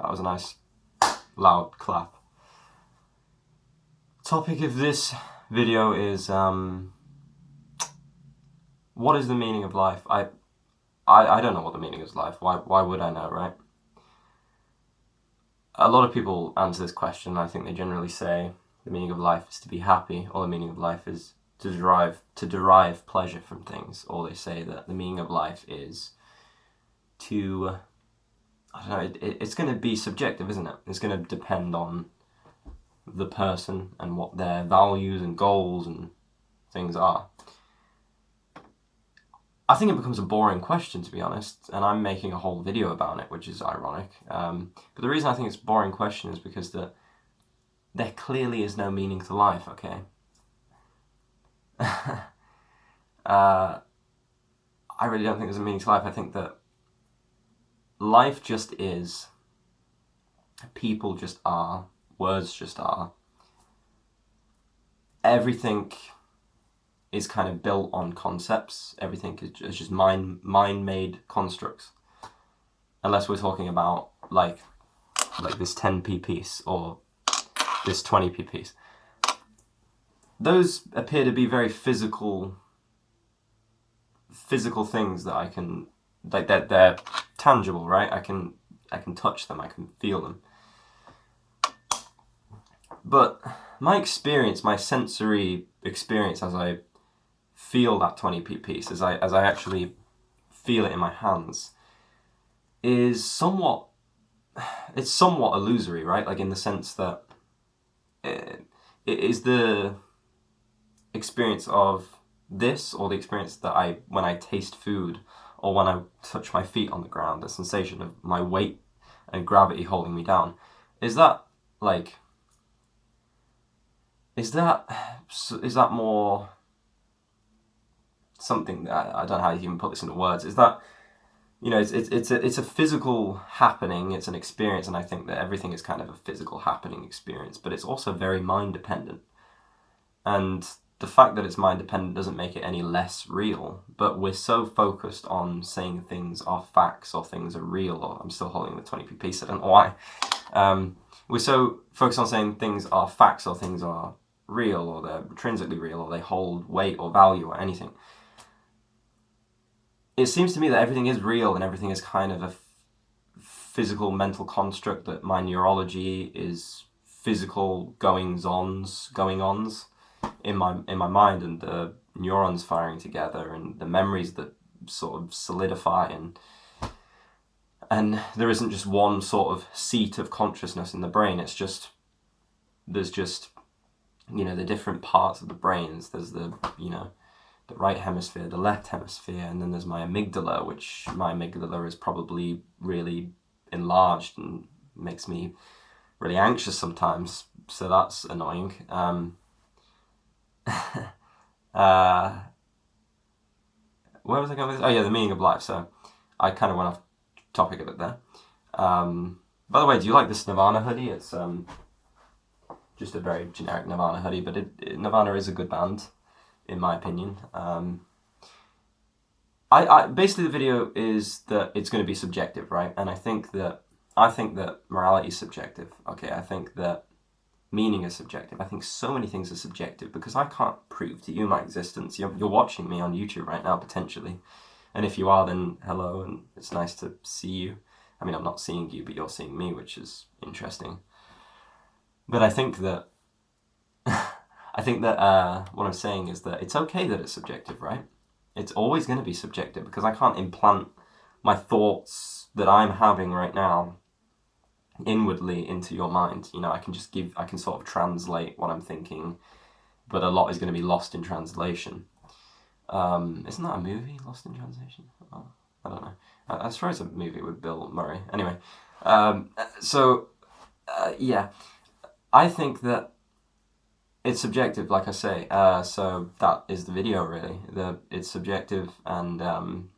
That was a nice loud clap. Topic of this video is what is the meaning of life? I don't know what the meaning is life. Why would I know, right? A lot of people answer this question. I think they generally say the meaning of life is to be happy, or the meaning of life is to derive pleasure from things, or they say that the meaning of life is to, I don't know, it's going to be subjective, isn't it? It's going to depend on the person and what their values and goals and things are. I think it becomes a boring question, to be honest, and I'm making a whole video about it, which is ironic. But the reason I think it's a boring question is because there clearly is no meaning to life, okay? I really don't think there's a meaning to life. I think that life just is. People just are. Words just are. Everything is kind of built on concepts. Everything is just mind-made constructs. Unless we're talking about like this 10p piece or this 20p piece. Those appear to be very physical things that I can, like, they're tangible, right? I can touch them, I can feel them. But my experience, my sensory experience as I feel that 20p piece, as I actually feel it in my hands, is somewhat illusory, right? Like, in the sense that it is the experience of this, or the experience that when I taste food, or when I touch my feet on the ground, the sensation of my weight and gravity holding me down. Is that more something that I don't know how you even put this into words? Is that, you know, it's a physical happening, it's an experience, and I think that everything is kind of a physical happening experience, but it's also very mind dependent. And the fact that it's mind dependent doesn't make it any less real, but we're so focused on saying things are facts or things are real, or I'm still holding the 20p piece, I don't know why. We're so focused on saying things are facts or things are real, or they're intrinsically real, or they hold weight or value or anything. It seems to me that everything is real and everything is kind of a physical mental construct, that my neurology is physical goings-ons in my mind, and the neurons firing together and the memories that sort of solidify, and there isn't just one sort of seat of consciousness in the brain. There's just, you know, the different parts of the brains. There's the right hemisphere, the left hemisphere, and then there's my amygdala, which my amygdala is probably really enlarged and makes me really anxious sometimes, so that's annoying. Where was I going with this? Oh yeah, the meaning of life. So I kind of went off topic a bit there. By the way, do you like this Nirvana hoodie? It's just a very generic Nirvana hoodie, but Nirvana is a good band, in my opinion. I basically, the video is that it's going to be subjective, right? And I think that morality is subjective. Okay, I think that meaning is subjective. I think so many things are subjective because I can't prove to you my existence. You're watching me on YouTube right now, potentially. And if you are, then hello, and it's nice to see you. I mean, I'm not seeing you, but you're seeing me, which is interesting. But I think that what I'm saying is that it's okay that it's subjective, right? It's always going to be subjective because I can't implant my thoughts that I'm having right now inwardly into your mind. You know, I can sort of translate what I'm thinking, but a lot is going to be lost in translation. Isn't that a movie, Lost in Translation? Oh, I don't know. I swear it's a movie with Bill Murray. Anyway, yeah, I think that it's subjective, like I say. So that is the video, really. It's subjective, and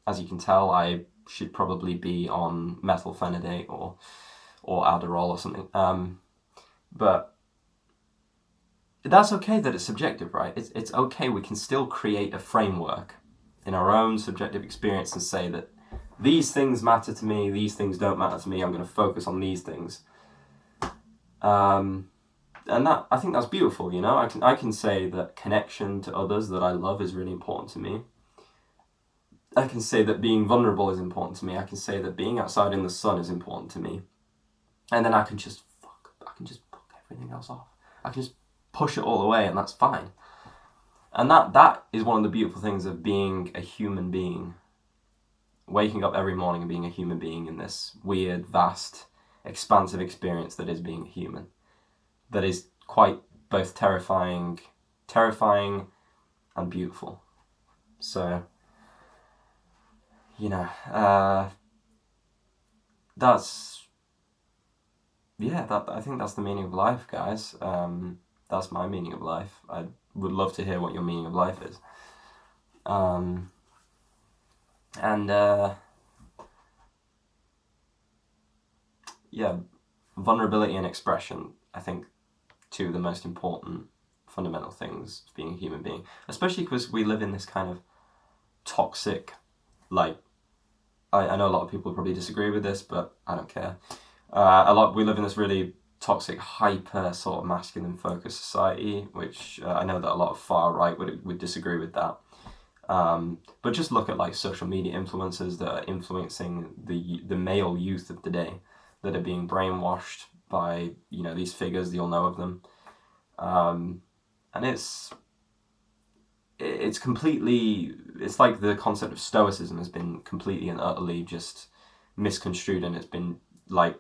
as you can tell, I should probably be on methylphenidate or Adderall or something. But that's okay that it's subjective, right? It's okay. We can still create a framework in our own subjective experience and say that these things matter to me, these things don't matter to me, I'm going to focus on these things. And that, I think that's beautiful, you know. I can say that connection to others that I love is really important to me. I can say that being vulnerable is important to me. I can say that being outside in the sun is important to me. And then I can just fuck everything else off. I can just push it all away, and that's fine. And that is one of the beautiful things of being a human being. Waking up every morning and being a human being in this weird, vast, expansive experience that is being a human. That is quite both terrifying and beautiful. So, you know, I think that's the meaning of life, guys. That's my meaning of life. I would love to hear what your meaning of life is. Vulnerability and expression, I think, two of the most important fundamental things of being a human being, especially because we live in this kind of toxic, like, I know a lot of people probably disagree with this, but I don't care. We live in this really toxic, hyper sort of masculine focused society, which I know that a lot of far right would disagree with that. But just look at like social media influencers that are influencing the male youth of today, that are being brainwashed by, you know, these figures. You'll know of them, and it's completely, it's like the concept of stoicism has been completely and utterly just misconstrued, and it's been like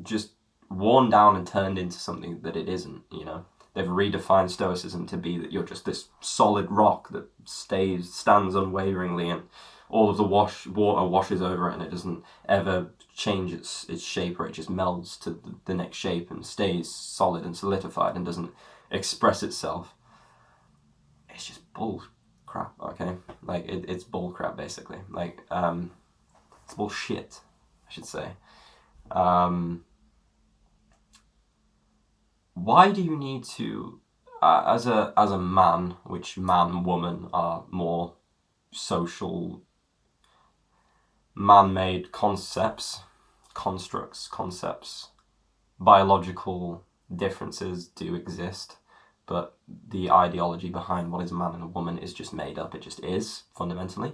just worn down and turned into something that it isn't. You know, they've redefined stoicism to be that you're just this solid rock that stands unwaveringly, and all of the water washes over it, and it doesn't ever change its shape, or it just melds to the next shape and stays solid and solidified and doesn't express itself. It's just bull crap, okay? Like, it's bull crap, basically. Like, it's bullshit, I should say. Why do you need to, as a man, which man, woman are more social, man-made constructs, biological differences do exist, but the ideology behind what is a man and a woman is just made up. It just is, fundamentally.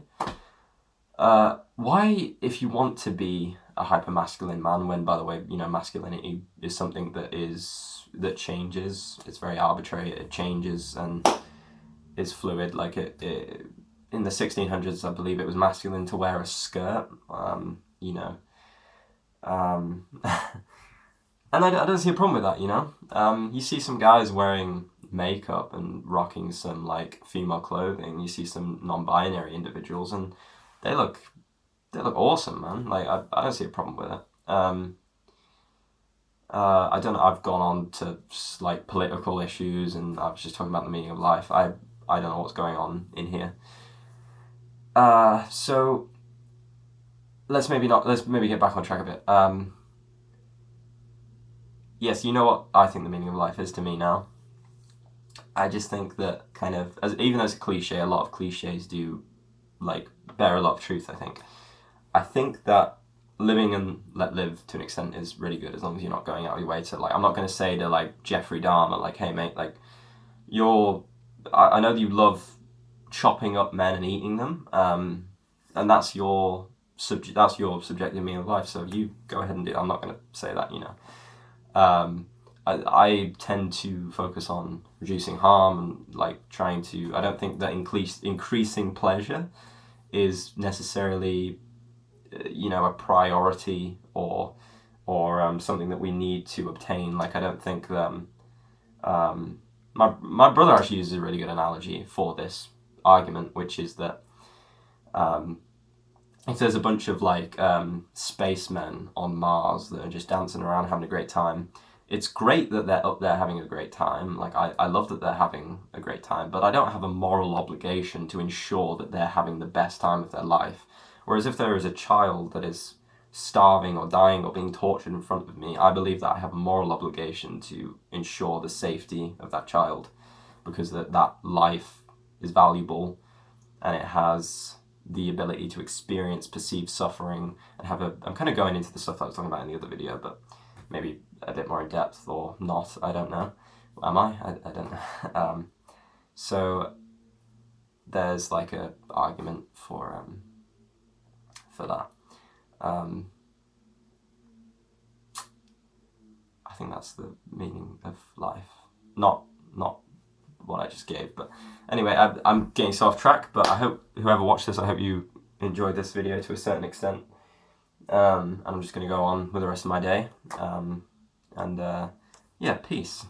Why, if you want to be a hyper-masculine man, when, by the way, you know, masculinity is something that changes, it's very arbitrary, it changes and is fluid, like it in the 1600s, I believe it was masculine to wear a skirt, you know. And I don't see a problem with that, you know. You see some guys wearing makeup and rocking some, like, female clothing. You see some non-binary individuals, and they look awesome, man. Like, I don't see a problem with it. I don't know, I've gone on to, like, political issues, and I was just talking about the meaning of life. I don't know what's going on in here. So let's maybe get back on track a bit. Yes, you know what I think the meaning of life is to me now. I just think that kind of, even though it's a cliche, a lot of cliches do, like, bear a lot of truth, I think. I think that living and let live to an extent is really good, as long as you're not going out of your way to, like, I'm not going to say to, like, Jeffrey Dahmer, like, hey, mate, like, I know that you love chopping up men and eating them, and that's your subjective meaning of life, so you go ahead and do it. I'm not going to say that, you know. I tend to focus on reducing harm and, like, trying to, I don't think that increasing pleasure is necessarily, you know, a priority or something that we need to obtain. Like, I don't think that, my brother actually uses a really good analogy for this argument, which is that if there's a bunch of, like, spacemen on Mars that are just dancing around having a great time, it's great that they're up there having a great time. Like, I love that they're having a great time, but I don't have a moral obligation to ensure that they're having the best time of their life. Whereas if there is a child that is starving or dying or being tortured in front of me, I believe that I have a moral obligation to ensure the safety of that child, because that life is valuable, and it has the ability to experience perceived suffering and I'm kind of going into the stuff that I was talking about in the other video, but maybe a bit more in depth or not, I don't know. Am I? I don't know. So there's like a argument for that. I think that's the meaning of life. Not what I just gave, but anyway, I'm getting so off track, but I hope whoever watched this, I hope you enjoyed this video to a certain extent. And I'm just going to go on with the rest of my day. Yeah, peace.